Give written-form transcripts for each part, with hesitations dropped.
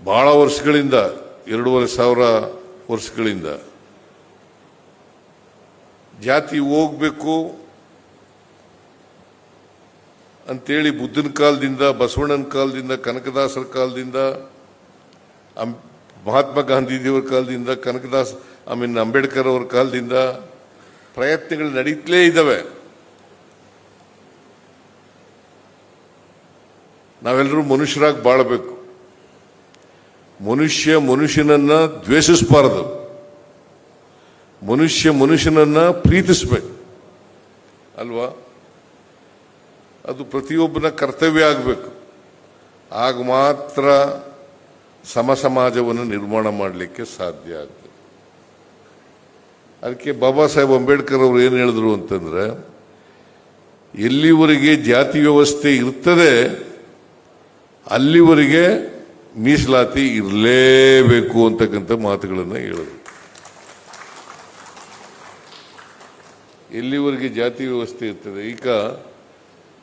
ಬಹಳ ವರ್ಷಗಳಿಂದ 2500 ವರ್ಷಗಳಿಂದ ಜಾತಿ ಹೋಗ್ಬೇಕು ಅಂತೇಳಿ ಬುದ್ಧನ ಕಾಲದಿಂದ, ಬಸವಣ್ಣನ ಕಾಲದಿಂದ, ಕನಕದಾಸರ ಕಾಲದಿಂದ, ಮಹಾತ್ಮ ಗಾಂಧೀಜಿಯವರ ಕಾಲದಿಂದ, ಅಂಬೇಡ್ಕರ್ ಅವರ ಕಾಲದಿಂದ ಪ್ರಯತ್ನಗಳು ನಡೀತಲೇ ಇದ್ದಾವೆ. ನಾವೆಲ್ಲರೂ ಮನುಷ್ಯರಾಗಿ ಬಾಳಬೇಕು. ಮನುಷ್ಯನನ್ನ ದ್ವೇಷಿಸಬಾರದು, ಮನುಷ್ಯನನ್ನ ಪ್ರೀತಿಸಬೇಕು ಅಲ್ವಾ? ಅದು ಪ್ರತಿಯೊಬ್ಬನ ಕರ್ತವ್ಯ ಆಗಬೇಕು. ಆಗ ಮಾತ್ರ ಸಮಾಜವನ್ನು ನಿರ್ಮಾಣ ಮಾಡಲಿಕ್ಕೆ ಸಾಧ್ಯ ಆಗ್ತದೆ. ಅದಕ್ಕೆ ಬಾಬಾ ಸಾಹೇಬ್ ಅಂಬೇಡ್ಕರ್ ಅವರು ಏನು ಹೇಳಿದ್ರು ಅಂತಂದ್ರೆ, ಎಲ್ಲಿವರೆಗೆ ಜಾತಿ ವ್ಯವಸ್ಥೆ ಇರ್ತದೆ ಅಲ್ಲಿವರೆಗೆ ಮೀಸಲಾತಿ ಇರಲೇಬೇಕು ಅಂತಕ್ಕಂಥ ಮಾತುಗಳನ್ನು ಹೇಳಿದ್ರು. ಎಲ್ಲಿವರೆಗೆ ಜಾತಿ ವ್ಯವಸ್ಥೆ ಇರ್ತದೆ. ಈಗ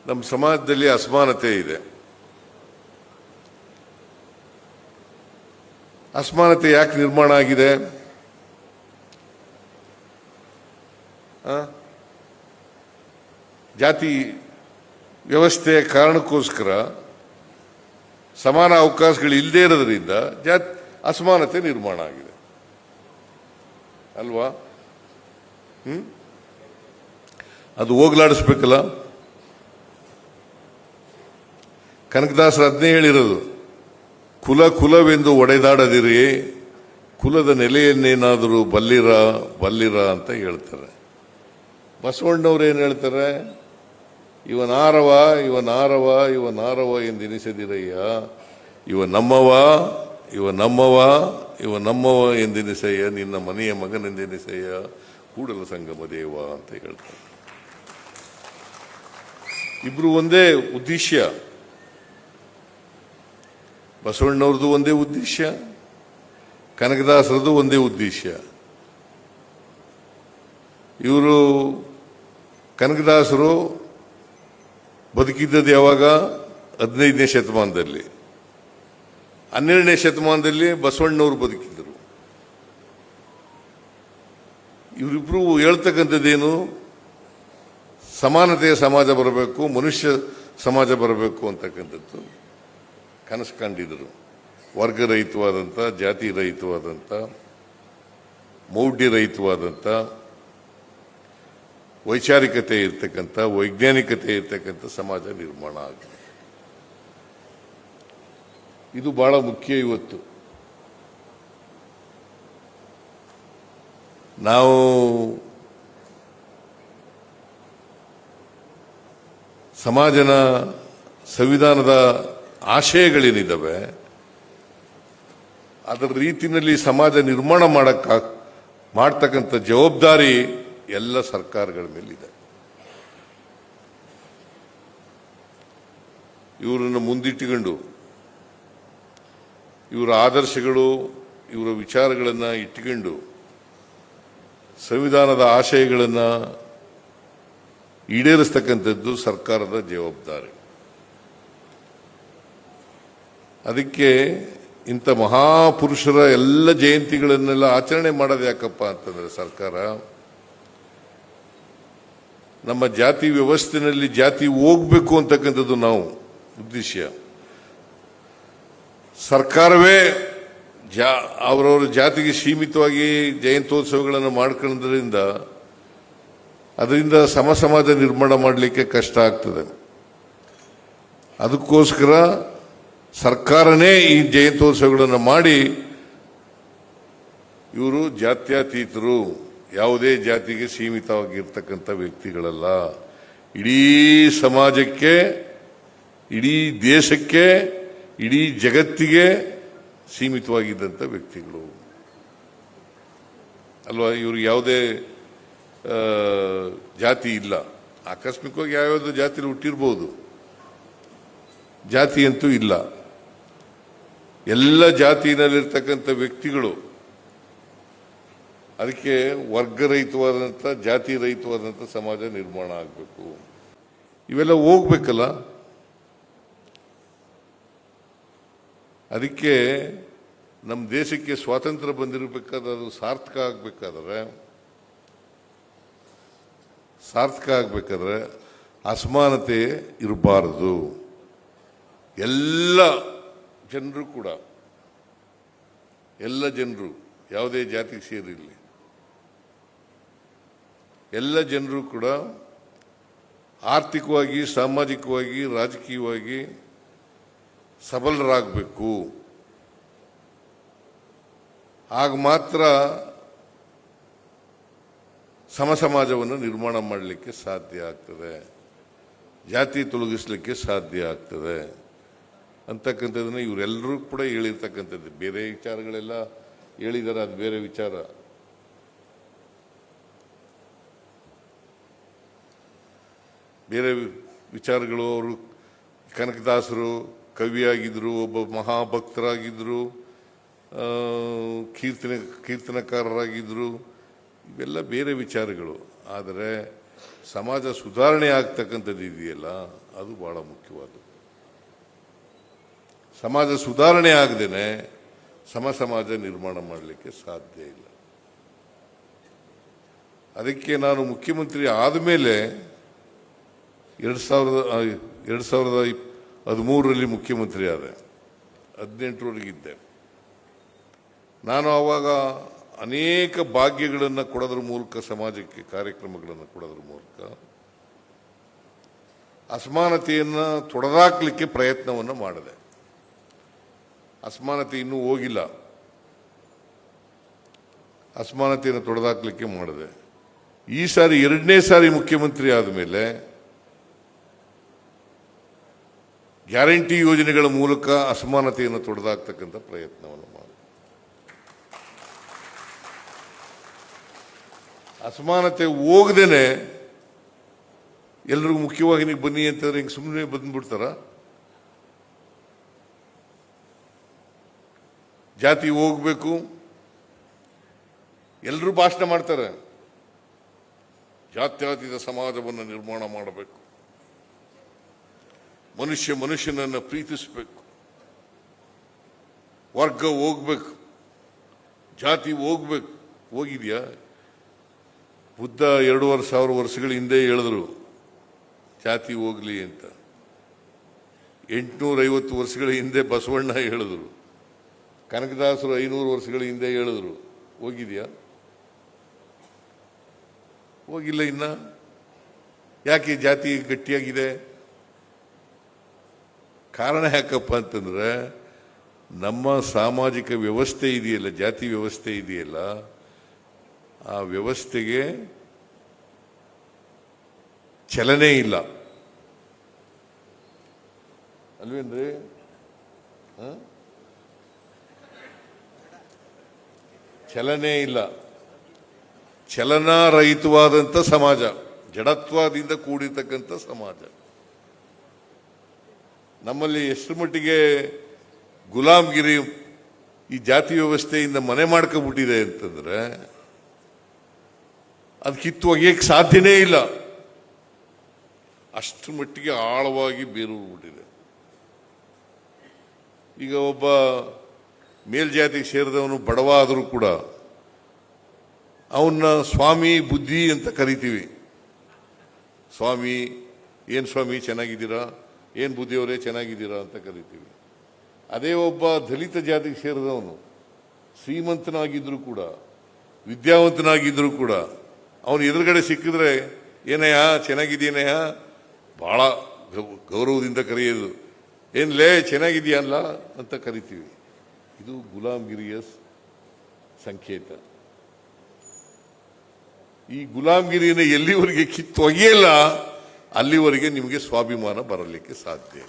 ನಮ್ಮ ಸಮಾಜದಲ್ಲಿ ಅಸಮಾನತೆ ಇದೆ. ಅಸಮಾನತೆ ಯಾಕೆ ನಿರ್ಮಾಣ ಆಗಿದೆ? ಜಾತಿ ವ್ಯವಸ್ಥೆಯ ಕಾರಣಕ್ಕೋಸ್ಕರ ಸಮಾನ ಅವಕಾಶಗಳು ಇಲ್ಲದೆ ಇರೋದ್ರಿಂದ ಅಸಮಾನತೆ ನಿರ್ಮಾಣ ಆಗಿದೆ ಅಲ್ವಾ? ಅದು ಹೋಗ್ಲಾಡಿಸ್ಬೇಕಲ್ಲ. ಕನಕದಾಸರು ಅದನ್ನೇ ಹೇಳಿರೋದು, ಕುಲವೆಂದು ಒಡೆದಾಡದಿರಿ, ಕುಲದ ನೆಲೆಯನ್ನೇನಾದರೂ ಬಲ್ಲಿರ ಅಂತ ಹೇಳ್ತಾರೆ. ಬಸವಣ್ಣವ್ರು ಏನು ಹೇಳ್ತಾರೆ? ಇವನಾರವ ಎಂದೆನಿಸದಿರಯ್ಯ, ಇವ ನಮ್ಮವ ಎಂದೆನಿಸಯ್ಯ, ನಿನ್ನ ಮನೆಯ ಮಗನೆಂದೆನಿಸಯ್ಯ, ಕೂಡಲ ಸಂಗಮ ದೇವ ಅಂತ ಹೇಳ್ತಾರೆ. ಇಬ್ರು ಒಂದೇ ಉದ್ದೇಶ. ಬಸವಣ್ಣವ್ರದ್ದು ಒಂದೇ ಉದ್ದೇಶ, ಕನಕದಾಸರದು ಒಂದೇ ಉದ್ದೇಶ. ಇವರು ಕನಕದಾಸರು ಬದುಕಿದ್ದದ್ದು ಯಾವಾಗ? 15ನೇ ಶತಮಾನದಲ್ಲಿ. 12ನೇ ಶತಮಾನದಲ್ಲಿ ಬಸವಣ್ಣವರು ಬದುಕಿದ್ದರು. ಇವರಿಬ್ರು ಹೇಳ್ತಕ್ಕಂಥದ್ದೇನು? ಸಮಾನತೆಯ ಸಮಾಜ ಬರಬೇಕು, ಮನುಷ್ಯ ಸಮಾಜ ಬರಬೇಕು ಅಂತಕ್ಕಂಥದ್ದು ಕನಸು ಕಂಡಿದ್ದರು. ವರ್ಗರಹಿತವಾದಂಥ, ಜಾತಿ ರಹಿತವಾದಂಥ, ಮೌಢ್ಯರಹಿತವಾದಂಥ, ವೈಚಾರಿಕತೆ ಇರ್ತಕ್ಕಂಥ, ವೈಜ್ಞಾನಿಕತೆ ಇರ್ತಕ್ಕಂಥ ಸಮಾಜ ನಿರ್ಮಾಣ ಆಗಿದೆ. ಇದು ಬಹಳ ಮುಖ್ಯ. ಇವತ್ತು ನಾವು ಸಮಾಜನ ಸಂವಿಧಾನದ ಆಶಯಗಳೇನಿದ್ದಾವೆ ಅದರ ರೀತಿಯಲ್ಲಿ ಸಮಾಜ ನಿರ್ಮಾಣ ಮಾಡ್ತಕ್ಕಂಥ ಜವಾಬ್ದಾರಿ ಎಲ್ಲ ಸರ್ಕಾರಗಳ ಮೇಲಿದೆ. ಇವರನ್ನು ಮುಂದಿಟ್ಟುಕೊಂಡು ಇವರ ಆದರ್ಶಗಳು, ಇವರ ವಿಚಾರಗಳನ್ನು ಇಟ್ಟುಕೊಂಡು ಸಂವಿಧಾನದ ಆಶಯಗಳನ್ನು ಈಡೇರಿಸ್ತಕ್ಕಂಥದ್ದು ಸರ್ಕಾರದ ಜವಾಬ್ದಾರಿ. ಅದಕ್ಕೆ ಇಂಥ ಮಹಾಪುರುಷರ ಎಲ್ಲ ಜಯಂತಿಗಳನ್ನೆಲ್ಲ ಆಚರಣೆ ಮಾಡೋದು ಯಾಕಪ್ಪ ಅಂತಂದ್ರೆ, ಸರ್ಕಾರ ನಮ್ಮ ಜಾತಿ ವ್ಯವಸ್ಥೆಯಲ್ಲಿ ಜಾತಿ ಹೋಗ್ಬೇಕು ಅಂತಕ್ಕಂಥದ್ದು ನಾವು ಉದ್ದೇಶ. ಸರ್ಕಾರವೇ ಅವರವರ ಜಾತಿಗೆ ಸೀಮಿತವಾಗಿ ಜಯಂತ್ಯೋತ್ಸವಗಳನ್ನು ಮಾಡ್ಕೊಳ್ಳೋದ್ರಿಂದ ಅದರಿಂದ ಸಮಾಜ ನಿರ್ಮಾಣ ಮಾಡಲಿಕ್ಕೆ ಕಷ್ಟ ಆಗ್ತದೆ. ಅದಕ್ಕೋಸ್ಕರ ಸರ್ಕಾರನೇ ಈ ಜಯಂತ್ಯೋತ್ಸವಗಳನ್ನು ಮಾಡಿ ಇವರು ಜಾತ್ಯತೀತರು, ಯಾವುದೇ ಜಾತಿಗೆ ಸೀಮಿತವಾಗಿರ್ತಕ್ಕಂಥ ವ್ಯಕ್ತಿಗಳಲ್ಲ, ಇಡೀ ಸಮಾಜಕ್ಕೆ, ಇಡೀ ದೇಶಕ್ಕೆ, ಇಡೀ ಜಗತ್ತಿಗೆ ಸೀಮಿತವಾಗಿದ್ದಂಥ ವ್ಯಕ್ತಿಗಳು ಅಲ್ವಾ? ಇವ್ರಿಗೆ ಯಾವುದೇ ಜಾತಿ ಇಲ್ಲ. ಆಕಸ್ಮಿಕವಾಗಿ ಯಾವ್ಯಾವುದೋ ಜಾತಿಲಿ ಹುಟ್ಟಿರ್ಬೋದು, ಜಾತಿ ಅಂತೂ ಇಲ್ಲ. ಎಲ್ಲ ಜಾತಿನಲ್ಲಿರ್ತಕ್ಕಂಥ ವ್ಯಕ್ತಿಗಳು. ಅದಕ್ಕೆ ವರ್ಗರಹಿತವಾದಂಥ, ಜಾತಿ ರಹಿತವಾದಂಥ ಸಮಾಜ ನಿರ್ಮಾಣ ಆಗಬೇಕು. ಇವೆಲ್ಲ ಹೋಗ್ಬೇಕಲ್ಲ. ಅದಕ್ಕೆ ನಮ್ಮ ದೇಶಕ್ಕೆ ಸ್ವಾತಂತ್ರ್ಯ ಬಂದಿರಬೇಕಾದ್ರೆ ಅದು ಸಾರ್ಥಕ ಆಗಬೇಕಾದ್ರೆ ಅಸಮಾನತೆ ಇರಬಾರದು. ಎಲ್ಲ ಜನರು ಯಾವುದೇ ಜಾತಿಗೆ ಸೇರಿರಲಿ, ಎಲ್ಲ ಜನರು ಕೂಡ ಆರ್ಥಿಕವಾಗಿ, ಸಾಮಾಜಿಕವಾಗಿ, ರಾಜಕೀಯವಾಗಿ ಸಬಲರಾಗಬೇಕು. ಆಗ ಮಾತ್ರ ಸಮಾಜವನ್ನು ನಿರ್ಮಾಣ ಮಾಡಲಿಕ್ಕೆ ಸಾಧ್ಯ ಆಗ್ತದೆ, ಜಾತಿ ತೊಲಗಿಸಲಿಕ್ಕೆ ಸಾಧ್ಯ ಆಗ್ತದೆ ಅಂತಕ್ಕಂಥದ್ದನ್ನು ಇವರೆಲ್ಲರೂ ಕೂಡ ಹೇಳಿರ್ತಕ್ಕಂಥದ್ದು. ಬೇರೆ ವಿಚಾರಗಳೆಲ್ಲ ಹೇಳಿದ್ದಾರೆ, ಅದು ಬೇರೆ ವಿಚಾರ. ಬೇರೆ ವಿಚಾರಗಳು. ಅವರು ಕನಕದಾಸರು ಕವಿಯಾಗಿದ್ದರು, ಒಬ್ಬ ಮಹಾಭಕ್ತರಾಗಿದ್ದರು, ಕೀರ್ತನಕಾರರಾಗಿದ್ದರು, ಇವೆಲ್ಲ ಬೇರೆ ವಿಚಾರಗಳು. ಆದರೆ ಸಮಾಜ ಸುಧಾರಣೆ ಆಗ್ತಕ್ಕಂಥದ್ದು ಇದೆಯಲ್ಲ, ಅದು ಬಹಳ ಮುಖ್ಯವಾದದ್ದು. ಸಮಾಜ ಸುಧಾರಣೆ ಆಗದೇನೆ ಸಮಾಜ ನಿರ್ಮಾಣ ಮಾಡಲಿಕ್ಕೆ ಸಾಧ್ಯ ಇಲ್ಲ. ಅದಕ್ಕೆ ನಾನು ಮುಖ್ಯಮಂತ್ರಿ ಆದಮೇಲೆ 2013ರಲ್ಲಿ ಮುಖ್ಯಮಂತ್ರಿ ಆದೆ, 18ರವರೆಗಿದ್ದೆ. ನಾನು ಆವಾಗ ಅನೇಕ ಭಾಗ್ಯಗಳನ್ನು ಕೊಡೋದ್ರ ಮೂಲಕ, ಸಮಾಜಕ್ಕೆ ಕಾರ್ಯಕ್ರಮಗಳನ್ನು ಕೊಡೋದ್ರ ಮೂಲಕ ಅಸಮಾನತೆಯನ್ನು ತೊಡೆದಾಕ್ಲಿಕ್ಕೆ ಪ್ರಯತ್ನವನ್ನು ಮಾಡಿದೆ. ಅಸಮಾನತೆ ಇನ್ನೂ ಹೋಗಿಲ್ಲ, ಅಸಮಾನತೆಯನ್ನು ತೊಡೆದಾಕ್ಲಿಕ್ಕೆ ಮಾಡಿದೆ. ಈ ಸಾರಿ 2ನೇ ಸಾರಿ ಮುಖ್ಯಮಂತ್ರಿ ಆದಮೇಲೆ ಗ್ಯಾರಂಟಿ ಯೋಜನೆಗಳ ಮೂಲಕ ಅಸಮಾನತೆಯನ್ನು ತೊಡೆದಾಕ್ತಕ್ಕಂಥ ಪ್ರಯತ್ನವನ್ನು ಮಾಡಿದೆ. ಅಸಮಾನತೆ ಹೋಗದೇನೆ ಎಲ್ರಿಗೂ ಮುಖ್ಯವಾಹಿನಿಗೆ ಬನ್ನಿ ಅಂತಂದ್ರೆ ಹಿಂಗೆ ಸುಮ್ಮನೆ ಬಂದ್ಬಿಡ್ತಾರ? ಜಾತಿ ಹೋಗ್ಬೇಕು, ಎಲ್ಲರೂ ಭಾಷಣ ಮಾಡ್ತಾರೆ, ಜಾತ್ಯತೀತ ಸಮಾಜವನ್ನು ನಿರ್ಮಾಣ ಮಾಡಬೇಕು, ಮನುಷ್ಯನನ್ನು ಪ್ರೀತಿಸಬೇಕು, ವರ್ಗ ಹೋಗ್ಬೇಕು, ಜಾತಿ ಹೋಗ್ಬೇಕು. ಹೋಗಿದ್ಯಾ? ಬುದ್ಧ 2500 ವರ್ಷಗಳ ಹಿಂದೆ ಹೇಳಿದ್ರು ಜಾತಿ ಹೋಗ್ಲಿ ಅಂತ. 850 ವರ್ಷಗಳ ಹಿಂದೆ ಬಸವಣ್ಣ ಹೇಳಿದ್ರು, ಕನಕದಾಸರು 500 ವರ್ಷಗಳ ಹಿಂದೆ ಹೇಳಿದ್ರು. ಹೋಗಿದ್ಯಾ? ಹೋಗಿಲ್ಲ. ಇನ್ನ ಯಾಕೆ ಜಾತಿ ಗಟ್ಟಿಯಾಗಿದೆ? ಕಾರಣ ಯಾಕಪ್ಪ ಅಂತಂದ್ರೆ, ನಮ್ಮ ಸಾಮಾಜಿಕ ವ್ಯವಸ್ಥೆ ಇದೆಯಲ್ಲ, ಜಾತಿ ವ್ಯವಸ್ಥೆ ಇದೆಯಲ್ಲ, ಆ ವ್ಯವಸ್ಥೆಗೆ ಚಲನೆ ಇಲ್ಲ ಅಲ್ವೇನ್ರಿ? ಚಲನೆ ಇಲ್ಲ. ಚಲನಾರಹಿತವಾದಂಥ ಸಮಾಜ, ಜಡತ್ವದಿಂದ ಕೂಡಿರ್ತಕ್ಕಂಥ ಸಮಾಜ. ನಮ್ಮಲ್ಲಿ ಎಷ್ಟು ಮಟ್ಟಿಗೆ ಗುಲಾಮ್ಗಿರಿ ಈ ಜಾತಿ ವ್ಯವಸ್ಥೆಯಿಂದ ಮನೆ ಮಾಡ್ಕೊಬಿಟ್ಟಿದೆ ಅಂತಂದ್ರೆ, ಅದು ಕಿತ್ತು ಒಗೆಯಕ್ಕೆ ಸಾಧ್ಯನೇ ಇಲ್ಲ. ಅಷ್ಟು ಮಟ್ಟಿಗೆ ಆಳವಾಗಿ ಬೇರೂರ್ಬಿಟ್ಟಿದೆ. ಈಗ ಒಬ್ಬ ಮೇಲ್ಜಾತಿಗೆ ಸೇರಿದವನು ಬಡವ ಆದರೂ ಕೂಡ ಅವನ್ನ ಸ್ವಾಮಿ ಬುದ್ಧಿ ಅಂತ ಕರಿತೀವಿ. ಸ್ವಾಮಿ, ಏನು ಸ್ವಾಮಿ ಚೆನ್ನಾಗಿದ್ದೀರಾ, ಏನು ಬುದ್ಧಿಯವರೇ ಚೆನ್ನಾಗಿದ್ದೀರಾ ಅಂತ ಕರಿತೀವಿ. ಅದೇ ಒಬ್ಬ ದಲಿತ ಜಾತಿಗೆ ಸೇರಿದವನು ಶ್ರೀಮಂತನಾಗಿದ್ದರೂ ಕೂಡ, ವಿದ್ಯಾವಂತನಾಗಿದ್ದರೂ ಕೂಡ, ಅವನು ಎದುರುಗಡೆ ಸಿಕ್ಕಿದ್ರೆ ಏನಯ್ಯ ಚೆನ್ನಾಗಿದ್ದೀನಯ್ಯ, ಬಹಳ ಗೌರವದಿಂದ ಕರೆಯೋದು. ಏನ್ಲೇ ಚೆನ್ನಾಗಿದೆಯಲ್ಲ ಅಂತ ಕರಿತೀವಿ. ಇದು ಗುಲಾಮ್ಗಿರಿಯ ಸಂಕೇತ. ಈ ಗುಲಾಮ್ಗಿರಿಯನ್ನು ಎಲ್ಲಿವರೆಗೆ ಕಿತ್ತೊಗೆಯಲ್ಲ ಅಲ್ಲಿವರೆಗೆ ನಿಮಗೆ ಸ್ವಾಭಿಮಾನ ಬರಲಿಕ್ಕೆ ಸಾಧ್ಯ.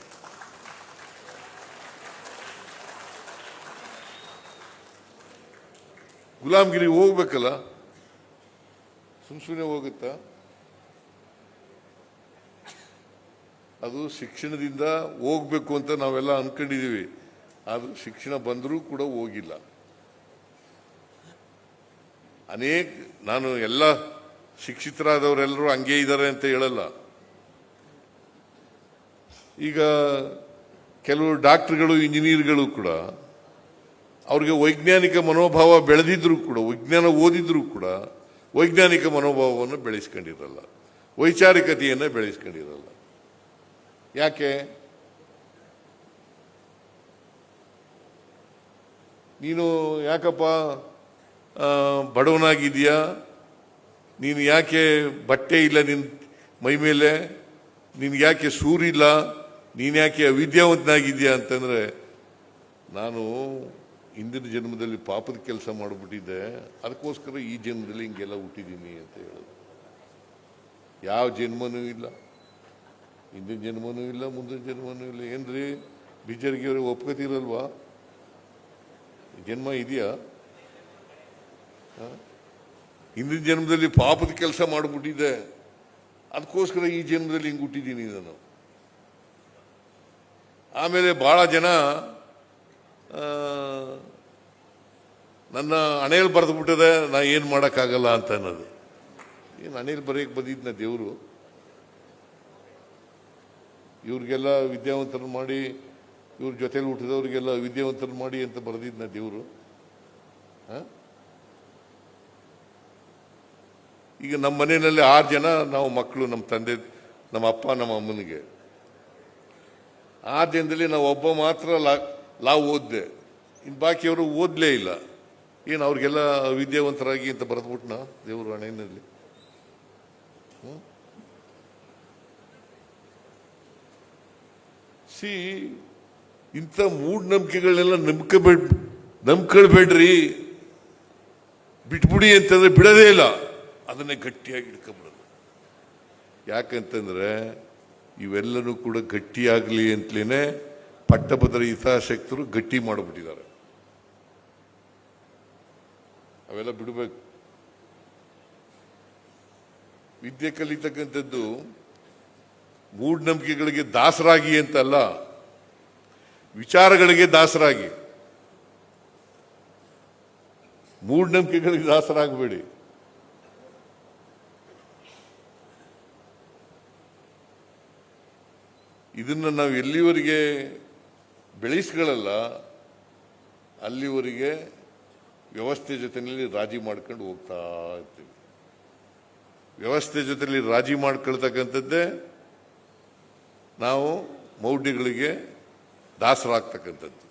ಗುಲಾಮ್ಗಿರಿ ಹೋಗ್ಬೇಕಲ್ಲ, ಸುಮ್ಮನೆ ಹೋಗುತ್ತಾ? ಅದು ಶಿಕ್ಷಣದಿಂದ ಹೋಗ್ಬೇಕು ಅಂತ ನಾವೆಲ್ಲ ಅನ್ಕೊಂಡಿದೀವಿ. ಆದ್ರೂ ಶಿಕ್ಷಣ ಬಂದರೂ ಕೂಡ ಹೋಗಿಲ್ಲ. ನಾನು ಎಲ್ಲ ಶಿಕ್ಷಿತರಾದವರೆಲ್ಲರೂ ಹಂಗೇ ಇದ್ದಾರೆ ಅಂತ ಹೇಳಲ್ಲ. ಈಗ ಕೆಲವು ಡಾಕ್ಟರ್ಗಳು, ಇಂಜಿನಿಯರ್ಗಳು ಕೂಡ ಅವ್ರಿಗೆ ವೈಜ್ಞಾನಿಕ ಮನೋಭಾವ ಬೆಳೆದಿದ್ರು ಕೂಡ, ವಿಜ್ಞಾನ ಓದಿದ್ರು ಕೂಡ ವೈಜ್ಞಾನಿಕ ಮನೋಭಾವವನ್ನು ಬೆಳೆಸ್ಕೊಂಡಿರಲ್ಲ, ವೈಚಾರಿಕತೆಯನ್ನು ಬೆಳೆಸ್ಕೊಂಡಿರಲ್ಲ. ಯಾಕೆ? ನೀನು ಯಾಕಪ್ಪ ಬಡವನಾಗಿದೆಯಾ, ನೀನು ಯಾಕೆ ಬಟ್ಟೆ ಇಲ್ಲ ನಿನ್ನ ಮೈ ಮೇಲೆ, ನಿನ್ಗೆ ಯಾಕೆ ಸೂರಿಲ್ಲ, ನೀನು ಯಾಕೆ ಅವಿದ್ಯಾವಂತನಾಗಿದೆಯಾ ಅಂತಂದರೆ, ನಾನು ಹಿಂದಿನ ಜನ್ಮದಲ್ಲಿ ಪಾಪದ ಕೆಲಸ ಮಾಡಿಬಿಟ್ಟಿದ್ದೆ, ಅದಕ್ಕೋಸ್ಕರ ಈ ಜನ್ಮದಲ್ಲಿ ಹಿಂಗೆಲ್ಲ ಹುಟ್ಟಿದ್ದೀನಿ ಅಂತ ಹೇಳೋದು. ಯಾವ ಜನ್ಮನೂ ಇಲ್ಲ, ಹಿಂದಿನ ಜನ್ಮನೂ ಇಲ್ಲ, ಮುಂದಿನ ಜನ್ಮನೂ ಇಲ್ಲ. ಏನ್ರಿ ಬಿಜರ್ಗಿ ಅವ್ರಿಗೆ ಒಪ್ಕೋತಿರಲ್ವಾ? ಜನ್ಮ ಇದೆಯಾ? ಹಿಂದಿನ ಜನ್ಮದಲ್ಲಿ ಪಾಪದ ಕೆಲಸ ಮಾಡಿಬಿಟ್ಟಿದ್ದೆ, ಅದಕ್ಕೋಸ್ಕರ ಈ ಜನ್ಮದಲ್ಲಿ ಹಿಂಗೆ ಹುಟ್ಟಿದ್ದೀನಿ ನಾನು. ಆಮೇಲೆ ಭಾಳ ಜನ ನನ್ನ ಹಣೆಯಲ್ಲಿ ಬರೆದು ಬಿಟ್ಟದೆ, ನಾ ಏನು ಮಾಡೋಕ್ಕಾಗಲ್ಲ ಅಂತ ಅನ್ನೋದು. ಏನು ಹಣೆಯಲ್ಲಿ ಬರೆಯಕ್ಕೆ ಬಂದಿದ್ನ ದೇವರು? ಇವ್ರಿಗೆಲ್ಲ ವಿದ್ಯಾವಂತರು ಮಾಡಿ, ಇವ್ರ ಜೊತೆಲಿ ಹುಟ್ಟಿದವ್ರಿಗೆಲ್ಲ ವಿದ್ಯಾವಂತರು ಮಾಡಿ ಅಂತ ಬರೆದಿದ್ನ ದೇವರು? ಈಗ ನಮ್ಮ ಮನೆಯಲ್ಲಿ 6 ಜನ ನಾವು ಮಕ್ಕಳು, ನಮ್ಮ ತಂದೆ, ನಮ್ಮ ಅಪ್ಪ, ನಮ್ಮ ಅಮ್ಮನಿಗೆ. 6 ಜನದಲ್ಲಿ ನಾವು ಒಬ್ಬ ಮಾತ್ರ ಲಾ ಓದ್ದೆ, ಇನ್ನು ಬಾಕಿಯವರು ಓದಲೇ ಇಲ್ಲ. ಏನು ಅವ್ರಿಗೆಲ್ಲ ವಿದ್ಯಾವಂತರಾಗಿ ಅಂತ ಬರೆದ್ಬಿಟ್ನ ದೇವರು ಹಣೆಯಲ್ಲಿ? ಇಂಥ ಮೂಢನಂಬಿಕೆಗಳನ್ನೆಲ್ಲ ನಂಬ್ಕೊಳ್ಬೇಡ್ರಿ, ಬಿಟ್ಬಿಡಿ ಅಂತಂದ್ರೆ ಬಿಡೋದೇ ಇಲ್ಲ, ಅದನ್ನೇ ಗಟ್ಟಿಯಾಗಿ ಇಟ್ಕೊಂಡ್ಬಿಡೋದು. ಯಾಕಂತಂದ್ರೆ ಇವೆಲ್ಲನೂ ಕೂಡ ಗಟ್ಟಿಯಾಗಲಿ ಅಂತಲೇ ಪಟ್ಟಭದ್ರ ಹಿತಾಸಕ್ತರು ಗಟ್ಟಿ ಮಾಡಿಬಿಟ್ಟಿದ್ದಾರೆ. ಅವೆಲ್ಲ ಬಿಡಬೇಕು. ವಿದ್ಯೆ ಕಲಿತಕ್ಕಂಥದ್ದು ಮೂಢನಂಬಿಕೆಗಳಿಗೆ ದಾಸರಾಗಿ ಅಂತಲ್ಲ, ವಿಚಾರಗಳಿಗೆ ದಾಸರಾಗಿ. ಮೂಢನಂಬಿಕೆಗಳಿಗೆ ದಾಸರಾಗಬೇಡಿ. ಇದನ್ನು ನಾವು ಎಲ್ಲಿವರೆಗೆ ಬೆಳೆಸ್ಕೊಳ್ಳಲ್ಲ ಅಲ್ಲಿವರೆಗೆ ವ್ಯವಸ್ಥೆ ಜೊತೆಯಲ್ಲಿ ರಾಜಿ ಮಾಡ್ಕೊಂಡು ಹೋಗ್ತಾ ಇರ್ತೀವಿ. ವ್ಯವಸ್ಥೆ ಜೊತೆಯಲ್ಲಿ ರಾಜಿ ಮಾಡ್ಕೊಳ್ತಕ್ಕಂಥದ್ದೇ ನಾವು ಮೌಢ್ಯಗಳಿಗೆ ದಾಸರಾಗ್ತಕ್ಕಂಥದ್ದು.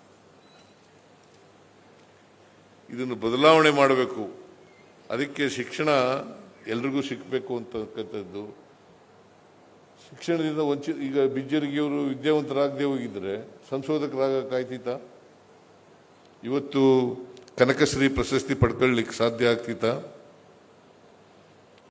ಇದನ್ನು ಬದಲಾವಣೆ ಮಾಡಬೇಕು. ಅದಕ್ಕೆ ಶಿಕ್ಷಣ ಎಲ್ರಿಗೂ ಸಿಕ್ಕಬೇಕು ಅಂತಕ್ಕಂಥದ್ದು. ಶಿಕ್ಷಣದಿಂದ ಈಗ ಬಿಜ್ಜರ್ಗಿಯವರು ವಿದ್ಯಾವಂತರಾಗದೆ ಹೋಗಿದ್ರೆ ಸಂಶೋಧಕರಾಗಕ್ಕಾಯ್ತಿತ್ತ? ಇವತ್ತು ಕನಕಶ್ರೀ ಪ್ರಶಸ್ತಿ ಪಡ್ಕೊಳ್ಳಿಕ್ಕೆ ಸಾಧ್ಯ ಆಗ್ತಿತ್ತ?